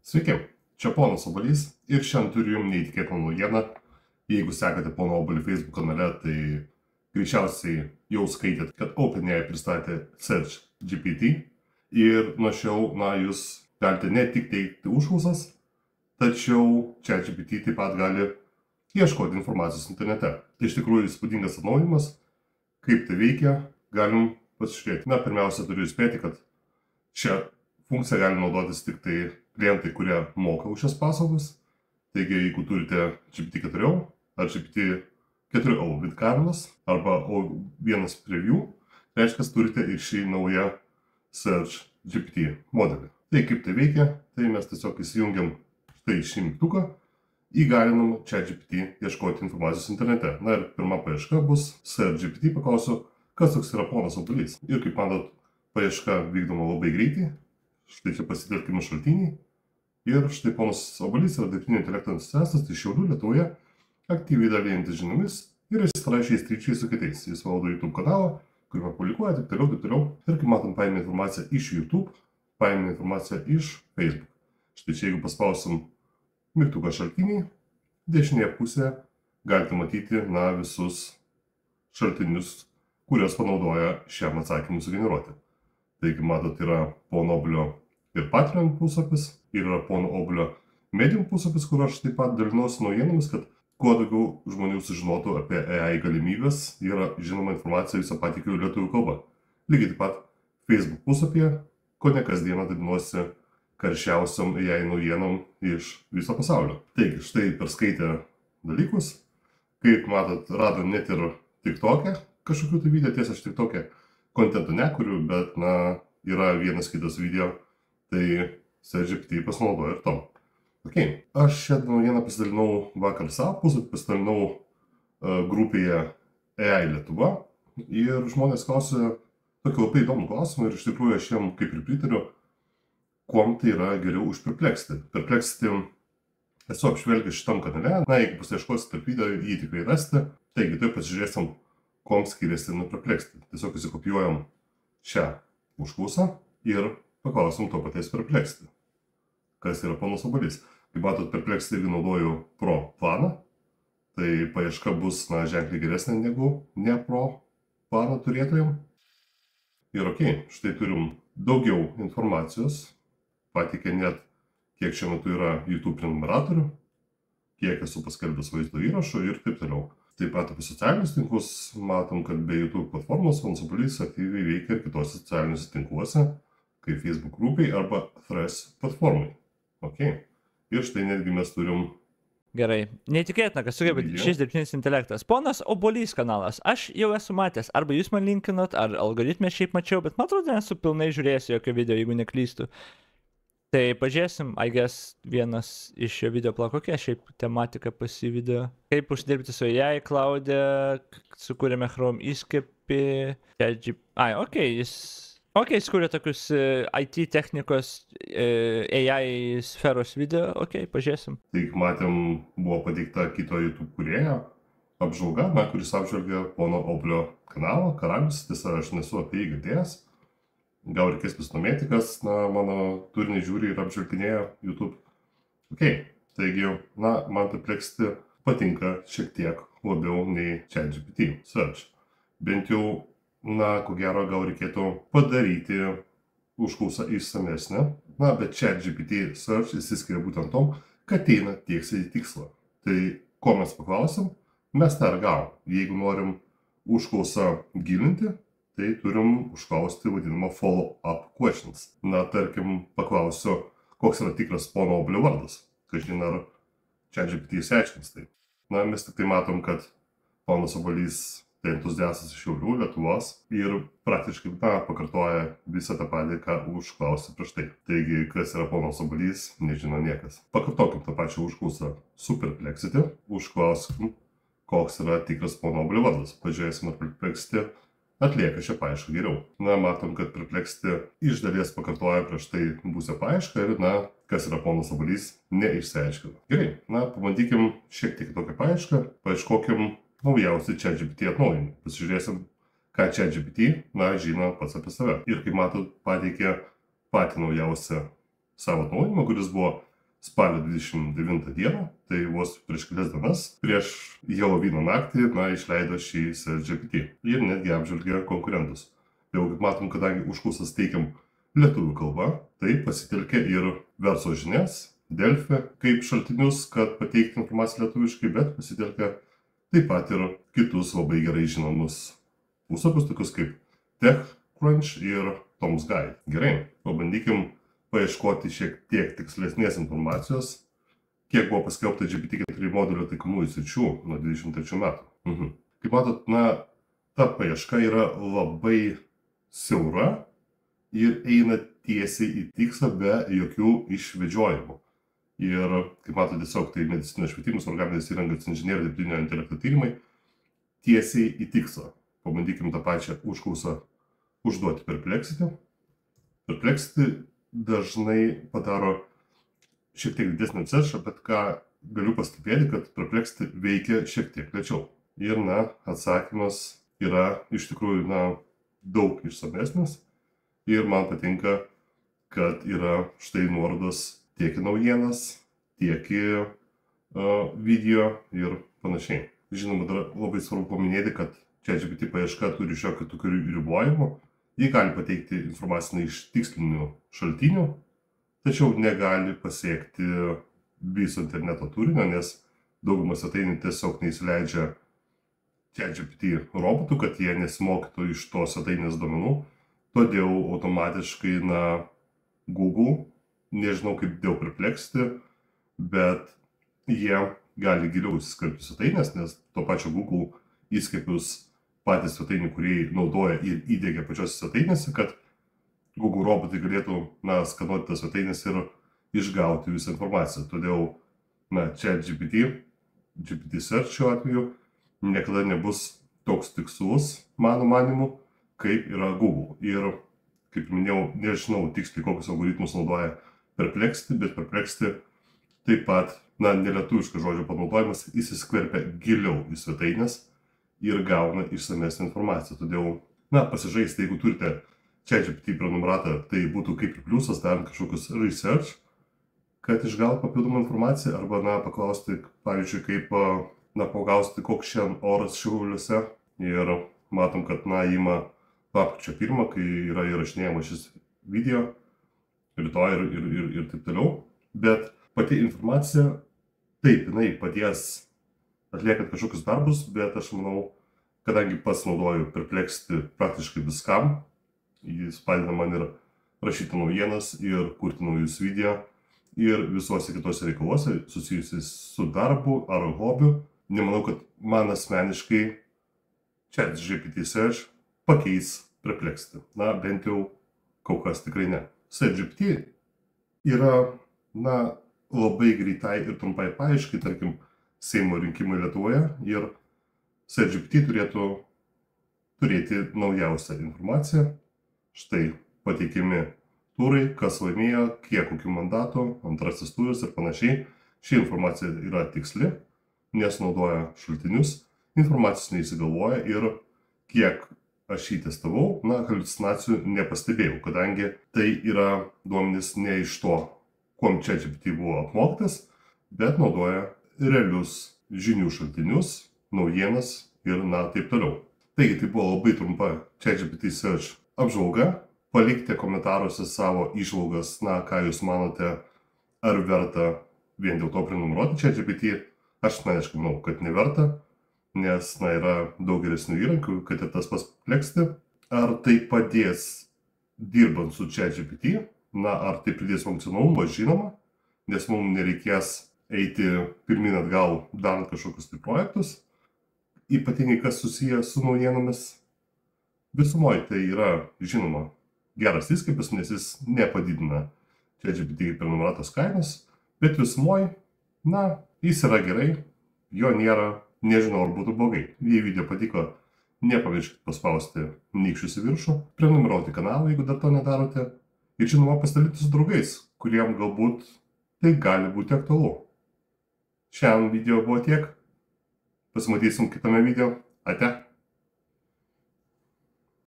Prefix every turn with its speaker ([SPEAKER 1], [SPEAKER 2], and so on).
[SPEAKER 1] Sveiki, čia ponas Obuolys ir šiandien turiu jums neįtikėtiną naujieną. Jeigu sekate pono Obuolį Facebook kanale, tai greičiausiai jau skaitėt, kad OpenAI pristatė Search GPT ir nuo šiol, jūs galite ne tik teikti užklausas, tačiau ChatGPT taip pat gali ieškoti informacijos internete. Tai iš tikrųjų įspūdingas atnaujinimas. Kaip tai veikia, galim pasižiūrėti. Pirmiausia, turiu įspėti, kad šią funkciją gali naudotis tik tai klientai, kurie moka už šias paslaugas. Taigi, jeigu turite GPT-4 ar GPT-4o vidkavimas arba O1 preview, reiškia, turite ir šį naują Search GPT modelį. Tai kaip tai veikia, tai mes tiesiog įsijungiam štai šį mygtuką, įgalinam ChatGPT ieškoti informacijos internete. Ir pirma paieška bus Search GPT, paklausiu, kas toks yra ponas Obuolys. Ir kaip matot, paieška vykdoma labai greitai. Štai čia pasitelkime šaltinį. Ir štai ponas Obuolys yra dirbtinio intelekto entuziastas, tai Šiaulių Lietuvoje, aktyviai dalyjantis žiniomis ir įsitraišiais ryčiais su kitais. Jis valdo YouTube kanalą, kuriuo publikuoja, taip toliau. Ir kaip matom, paėmė informaciją iš YouTube, paėmė informaciją iš Facebook. Štai čia, jeigu paspausim mygtuką šaltinį, dešinėje pusėje galite matyti visus šaltinius, kuriuos panaudoja šiam atsakymui sugeneruoti. Taigi, matot, yra pono Obuolio ir Patreon puslapis, ir yra pono Obuolio Medium puslapis, kur aš taip pat dalinuosi naujienomis, kad kuo daugiau žmonių sužinotų apie AI galimybės ir žinoma informacija visą pateikiu lietuvių kalba. Lygiai taip pat Facebook puslapyje, kone kasdieną dalinuosi karščiausiom AI naujienom iš viso pasaulio. Taigi, štai perskaitę dalykus, kaip matot, rado net ir TikTok'e kažkokių tai video, tiesa, aš TikTok'e kontentų nekuriu, bet, yra vienas kitas video, tai ChatGPT pasinaudoja ir tom. Aš šią naujieną pasidalinau vakar savo puslapį, pasidalinau grupėje AI Lietuva ir žmonės klausė tokį labai įdomų klausimą ir iš tikrųjų aš jam kaip ir pritariu, kuom tai yra geriau už Perplexity. Perplexity esu apžvelgęs šitam kanale, jeigu pasiieškosite tarp video, jį tikrai rasite. Taigi, tai pasižiūrėsim, kuom skiriasi nuo Perplexity. Tiesiog įsikopijuojam šią užklausą ir paklausim to paties Perplexity. Kas yra ponas Obuolys? Kaip matot, Perplexity naudoju Pro planą, tai paieška bus ženkliai geresnė negu ne Pro planą turėtojam. Ir štai turim daugiau informacijos, pateikė net kiek šiuo metu yra YouTube prenumeratorių, kiek esu paskelbęs vaizdo įrašų ir taip toliau. Taip pat apie socialinius tinklus matom, kad be YouTube platformos ponas Obuolys aktyviai veikia ir kitose socialiniuose tinkluose, kaip Facebook grupiai arba Threads platformai. Ir štai netgi mes turim...
[SPEAKER 2] Gerai. Neįtikėtina, kad sugeba šis dirbtinis intelektas. Ponas Obuolys kanalas. Aš jau esu matęs. Arba jūs man linkinot, ar algoritmę šiaip mačiau, bet man atrodo, nesu pilnai žiūrėjęs jokio video, jeigu neklystu. Tai pažiūrėsim, I guess, vienas iš šio video plako, kokia šiaip tematika pasi video. Kaip uždirbti su AI, Cloud'e, sukūrėme Chrome įskepį, jis kūrė tokius IT technikos AI sferos video, pažiūrėsim.
[SPEAKER 1] Tai matėm, buvo pateikta kito YouTube kūrėjo apžvalga, kuris apžvelgia pono Obuolio kanalą, Karalius, tiesa, aš nesu apie jį girdėjęs. Gal reikės pasidomėti, kas mano turinį žiūri ir apžvelginėja YouTube. Taigi, man Perplexity patinka šiek tiek labiau nei ChatGPT Search. Bent jau, ko gero, gal reikėtų padaryti užklausą išsamesnę. Bet ChatGPT Search įsiskiria būtent tom, kad eina tiesiai į tikslą. Tai ko mes paklausim? Mes tą ir gavom. Jeigu norim užklausą gilinti, tai turim užklausti vadinamą follow-up questions. Tarkim, paklausiu, koks yra tikras pono Obuolio vardas. Kažin ar ChatGPT išsiaiškins tai. Mes tik tai matom, kad ponas Obuolys tai entuziastas iš Šiaulių Lietuvos ir praktiškai pakartoja visą tą patį, ką užklausė prieš tai. Taigi, kas yra ponas Obuolys, nežino niekas. Pakartokim tą pačią užklausą su Perplexity, užklauskim, koks yra tikras pono Obuolio vardas. Pažiūrėsim, ar Perplexity atlieka šią paiešką geriau. Matom, kad Perplexity iš dalies pakartoja prieš tai buvusią paiešką ir, kas yra ponas Obuolys, neišsiaiškino. Gerai, pabandykim šiek tiek tokią paiešką, paieškokim naujausią ChatGPT atnaujinimą. Pasižiūrėsim, ką ChatGPT, žino pats apie save. Ir kaip matot, pateikė patį naujausią savo atnaujinimą, kuris buvo spalio 29 dieną, tai vos prieš kelias dienas, prieš Helovino naktį, išleido šį SearchGPT ir netgi apžvelgė konkurentus. Jau kaip matom, kadangi užklausas teikiam lietuvių kalba, tai pasitelkė ir Verslo žinias, Delfi kaip šaltinius, kad pateikti informaciją lietuviškai, bet pasitelkė taip pat ir kitus labai gerai žinomus puslapius, tokius kaip TechCrunch ir Tom's Guide. Gerai, pabandykim paieškoti šiek tiek tikslesnės informacijos, kiek buvo paskelbta GPT-4 modulio taikomųjų sričių nuo 23 metų. Kaip matot, ta paieška yra labai siaura ir eina tiesiai į tikslą be jokių išvedžiojimų. Ir, kaip matot, tiesiog tai medicinos švietimas, organinės įrangos inžinierija, dirbtinio intelekto tyrimai, tiesiai į tikslą. Pabandykim tą pačią užklausą užduoti Perplexity. Perplexity dažnai padaro šiek tiek didesnį searchą, bet ką galiu pastebėti, kad Perplexity veikia šiek tiek lėčiau. Ir, atsakymas yra iš tikrųjų, daug išsamesnis. Ir man patinka, kad yra štai nuorodos tiek į naujienas, tiek į video ir panašiai. Žinoma, dar labai svarbu paminėti, kad ChatGPT paieška turi šiokių tokių ribojimų. Ji gali pateikti informaciją iš tikslinių šaltinių, tačiau negali pasiekti viso interneto turinio, nes daugumas svetainių tiesiog neįsileidžia ChatGPT robotų, kad jie nesimokytų iš tos svetainės duomenų. Todėl automatiškai, Google, nežinau kaip dėl Perplexity, bet jie gali giliau įsiskverbti svetainės, nes to pačio Google įskiepius patys svetainių, kurie naudoja ir įdiegia pačios svetainėse, kad Google robotai galėtų, skanuoti tas svetainės ir išgauti visą informaciją. Todėl, ChatGPT, GPT Search šiuo atveju, niekada nebus toks tikslus, mano manimu, kaip yra Google. Ir, kaip minėjau, nežinau tiksliai, kokius algoritmus naudoja Perplexity, bet Perplexity taip pat, nelietuviškas žodžio panaudojimas įsiskverbia giliau į svetainės ir gauna išsamesnę informaciją. Todėl, pasižaisti, jeigu turite ChatGPT prenumeratą, tai būtų kaip ir pliusas darant kažkokius research, kad išgauti papildomą informaciją arba, paklausti, pavyzdžiui, kaip, pagausti, koks šiandien oras Šiauliuose. Ir matom, kad, ima lapkričio 1, kai yra įrašinėjamas šis video, rytoj ir taip toliau. Bet pati informacija, taip, jinai padės atliekant kažkokius darbus, bet aš manau, kadangi pats naudoju Perplexity praktiškai viskam, jis padeda man ir rašyti naujienas, ir kurti naujus video, ir visuose kitose reikaluose susijusiais su darbu ar hobiu, nemanau, kad man asmeniškai ChatGPT Search pakeis Perplexity. Bent jau kol kas tikrai ne. SearchGPT yra, labai greitai ir trumpai paaiškai, tarkim, Seimo rinkimai Lietuvoje ir SearchGPT turėtų turėti naujausią informaciją. Štai pateikiami turai, kas laimėjo, kiek kokių mandatų, antrasis turas ir panašiai. Ši informacija yra tiksli, nes naudoja šaltinius, informacijos neįsigalvoja ir kiek aš jį testavau, haliucinacijų nepastebėjau, kadangi tai yra duomenys ne iš to, kuom ChatGPT buvo apmokytas, bet naudoja realius žinių šaltinius, naujienas ir taip toliau. Taigi tai buvo labai trumpa ChatGPT Search apžvalga. Palikite komentaruose savo įžvalgas, ką jūs manote, ar verta vien dėl to prenumeruoti ChatGPT. Aš asmeniškai manau, kad neverta, nes yra daug geresnių įrankių, kad ir tas pats Perplexity. Ar tai padės dirbant su ChatGPT, ar tai pridės funkcionalumą, žinoma, nes mums nereikės eiti pirmin atgal darant kažkokius projektus, ypatingai kas susiję su naujienomis. Visumoje tai yra, žinoma, geras įskaipis, nes jis nepadidina ChatGPT prenumeratos kainos, bet visumoje, jis yra gerai, jo nėra, nežinau, ar būtų blogai. Jei video patiko, nepamirškite paspausti nykščius į viršų, prenumeruoti kanalą, jeigu dar to nedarote, ir žinoma pasidalinti su draugais, kuriem galbūt tai gali būti aktualu. Šiandien video buvo tiek. Pasimatysim kitame video. Ate.